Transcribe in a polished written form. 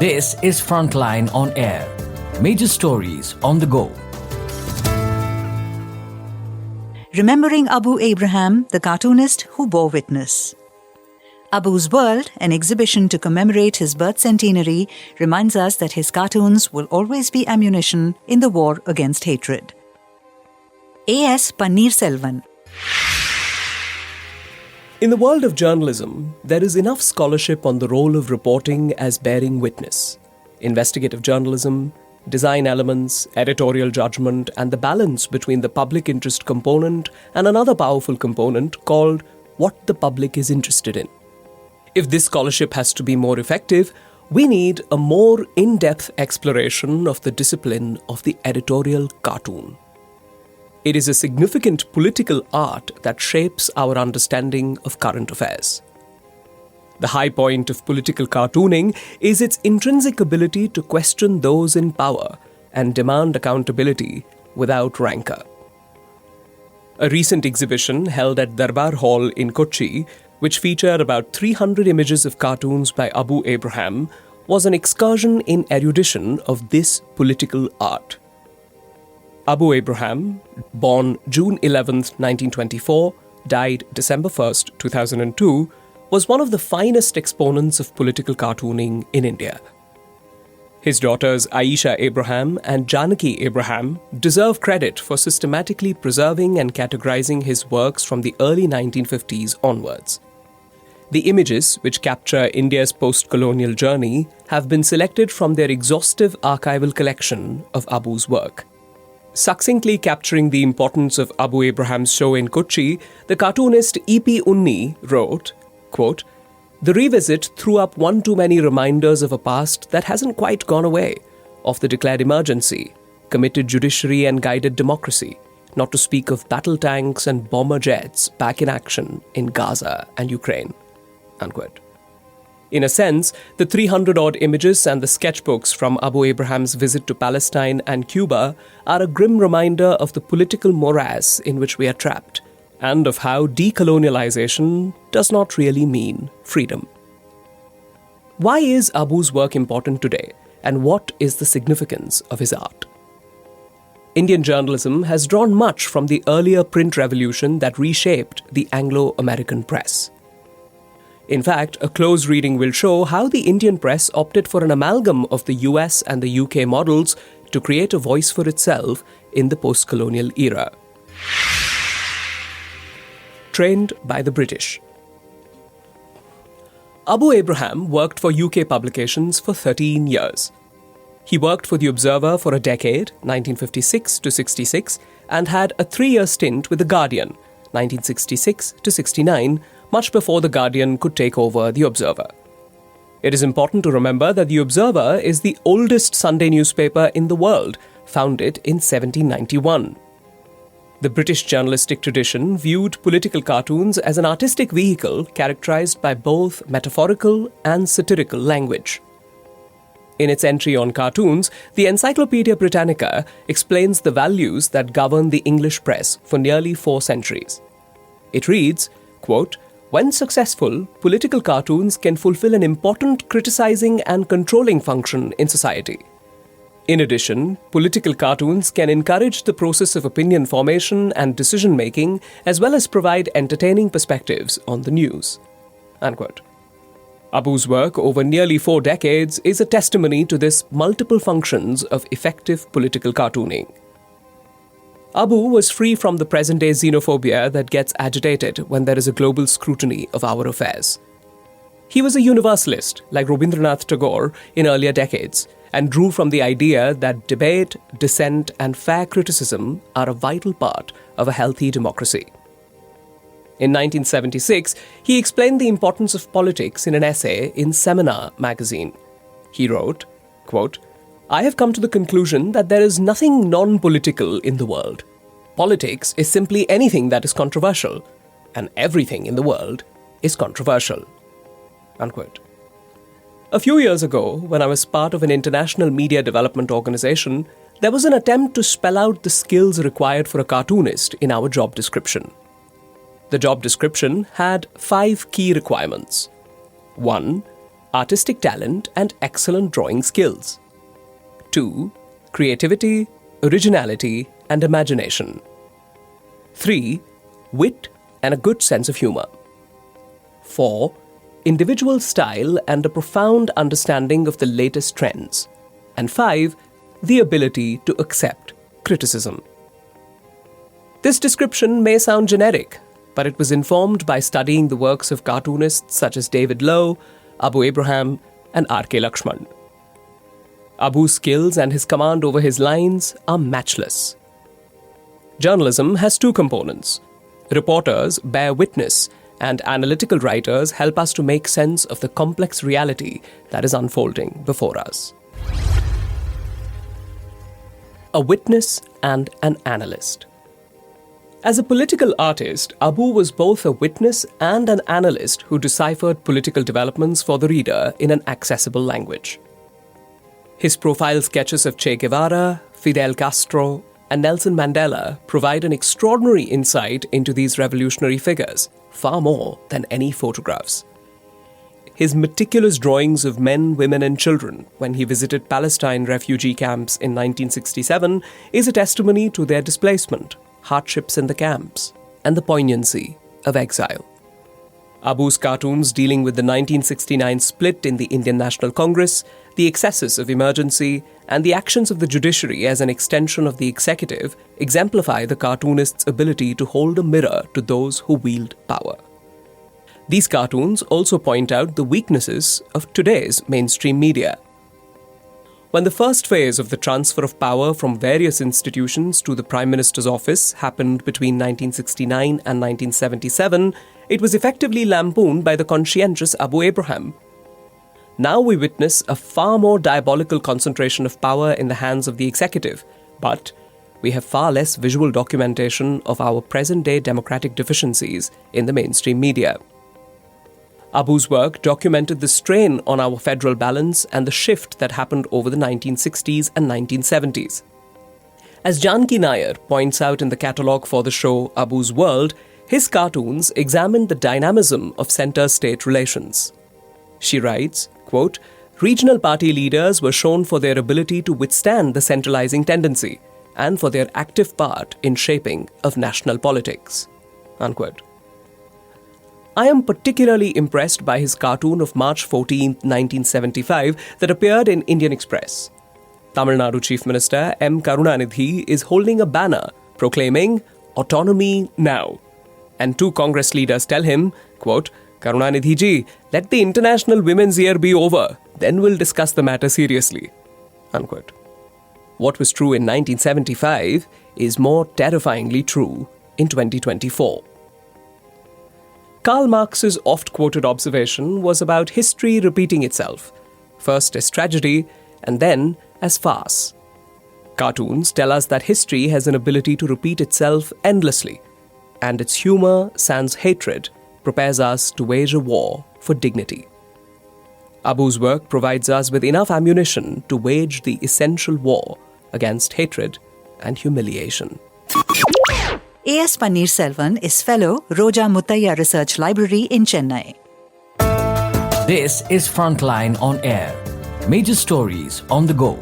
This is Frontline on Air. Major stories on the go. Remembering Abu Abraham, the cartoonist who bore witness. Abu's World, an exhibition to commemorate his birth centenary, reminds us that his cartoons will always be ammunition in the war against hatred. A.S. Panneerselvan. In the world of journalism, there is enough scholarship on the role of reporting as bearing witness. Investigative journalism, design elements, editorial judgment, and the balance between the public interest component and another powerful component called what the public is interested in. If this scholarship has to be more effective, we need a more in-depth exploration of the discipline of the editorial cartoon. It is a significant political art that shapes our understanding of current affairs. The high point of political cartooning is its intrinsic ability to question those in power and demand accountability without rancor. A recent exhibition held at Darbar Hall in Kochi, which featured about 300 images of cartoons by Abu Abraham, was an excursion in erudition of this political art. Abu Abraham, born June 11, 1924, died December 1, 2002, was one of the finest exponents of political cartooning in India. His daughters Aisha Abraham and Janaki Abraham deserve credit for systematically preserving and categorizing his works from the early 1950s onwards. The images, which capture India's post-colonial journey, have been selected from their exhaustive archival collection of Abu's work. Succinctly capturing the importance of Abu Abraham's show in Kochi, the cartoonist E.P. Unni wrote, quote, "The revisit threw up one too many reminders of a past that hasn't quite gone away, of the declared emergency, committed judiciary and guided democracy, not to speak of battle tanks and bomber jets back in action in Gaza and Ukraine." Unquote. In a sense, the 300-odd images and the sketchbooks from Abu Abraham's visit to Palestine and Cuba are a grim reminder of the political morass in which we are trapped, and of how decolonialization does not really mean freedom. Why is Abu's work important today, and what is the significance of his art? Indian journalism has drawn much from the earlier print revolution that reshaped the Anglo-American press. In fact, a close reading will show how the Indian press opted for an amalgam of the US and the UK models to create a voice for itself in the post-colonial era. Trained by the British. Abu Abraham worked for UK publications for 13 years. He worked for The Observer for a decade, 1956 to 66, and had a 3-year stint with The Guardian, 1966 to 69, much before The Guardian could take over The Observer. It is important to remember that The Observer is the oldest Sunday newspaper in the world, founded in 1791. The British journalistic tradition viewed political cartoons as an artistic vehicle characterized by both metaphorical and satirical language. In its entry on cartoons, the Encyclopaedia Britannica explains the values that govern the English press for nearly 4 centuries. It reads, quote, "When successful, political cartoons can fulfill an important criticizing and controlling function in society. In addition, political cartoons can encourage the process of opinion formation and decision-making, as well as provide entertaining perspectives on the news." Unquote. Abu's work over nearly 4 decades is a testimony to this multiple functions of effective political cartooning. Abu was free from the present-day xenophobia that gets agitated when there is a global scrutiny of our affairs. He was a universalist, like Rabindranath Tagore in earlier decades, and drew from the idea that debate, dissent, and fair criticism are a vital part of a healthy democracy. In 1976, he explained the importance of politics in an essay in Seminar magazine. He wrote, quote, "I have come to the conclusion that there is nothing non-political in the world. Politics is simply anything that is controversial, and everything in the world is controversial." Unquote. A few years ago, when I was part of an international media development organization, there was an attempt to spell out the skills required for a cartoonist in our job description. The job description had 5 key requirements. 1. artistic talent and excellent drawing skills. 2. Creativity, originality, and imagination. 3. Wit and a good sense of humor. 4. Individual style and a profound understanding of the latest trends. And 5. The ability to accept criticism. This description may sound generic, but it was informed by studying the works of cartoonists such as David Lowe, Abu Abraham, and R.K. Lakshman. Abu's skills and his command over his lines are matchless. Journalism has two components. Reporters bear witness, and analytical writers help us to make sense of the complex reality that is unfolding before us. A witness and an analyst. As a political artist, Abu was both a witness and an analyst who deciphered political developments for the reader in an accessible language. His profile sketches of Che Guevara, Fidel Castro, and Nelson Mandela provide an extraordinary insight into these revolutionary figures, far more than any photographs. His meticulous drawings of men, women, and children when he visited Palestine refugee camps in 1967 is a testimony to their displacement, hardships in the camps, and the poignancy of exile. Abu's cartoons dealing with the 1969 split in the Indian National Congress, the excesses of emergency, and the actions of the judiciary as an extension of the executive exemplify the cartoonist's ability to hold a mirror to those who wield power. These cartoons also point out the weaknesses of today's mainstream media. When the first phase of the transfer of power from various institutions to the Prime Minister's office happened between 1969 and 1977, it was effectively lampooned by the conscientious Abu Abraham. Now we witness a far more diabolical concentration of power in the hands of the executive, but we have far less visual documentation of our present-day democratic deficiencies in the mainstream media. Abu's work documented the strain on our federal balance and the shift that happened over the 1960s and 1970s. As Janki Nair points out in the catalogue for the show Abu's World, his cartoons examined the dynamism of center-state relations. She writes, quote, "Regional party leaders were shown for their ability to withstand the centralizing tendency and for their active part in shaping of national politics." Unquote. I am particularly impressed by his cartoon of March 14, 1975 that appeared in Indian Express. Tamil Nadu Chief Minister M. Karunanidhi is holding a banner proclaiming "Autonomy Now." And two Congress leaders tell him, quote, "Karunanidhi ji, let the International Women's Year be over, then we'll discuss the matter seriously." Unquote. What was true in 1975 is more terrifyingly true in 2024. Karl Marx's oft-quoted observation was about history repeating itself, first as tragedy and then as farce. Cartoons tell us that history has an ability to repeat itself endlessly, and its humor, sans hatred, prepares us to wage a war for dignity. Abu's work provides us with enough ammunition to wage the essential war against hatred and humiliation. A.S. Panneerselvan is Fellow, Roja Muttaya Research Library in Chennai. This is Frontline on Air. Major stories on the go.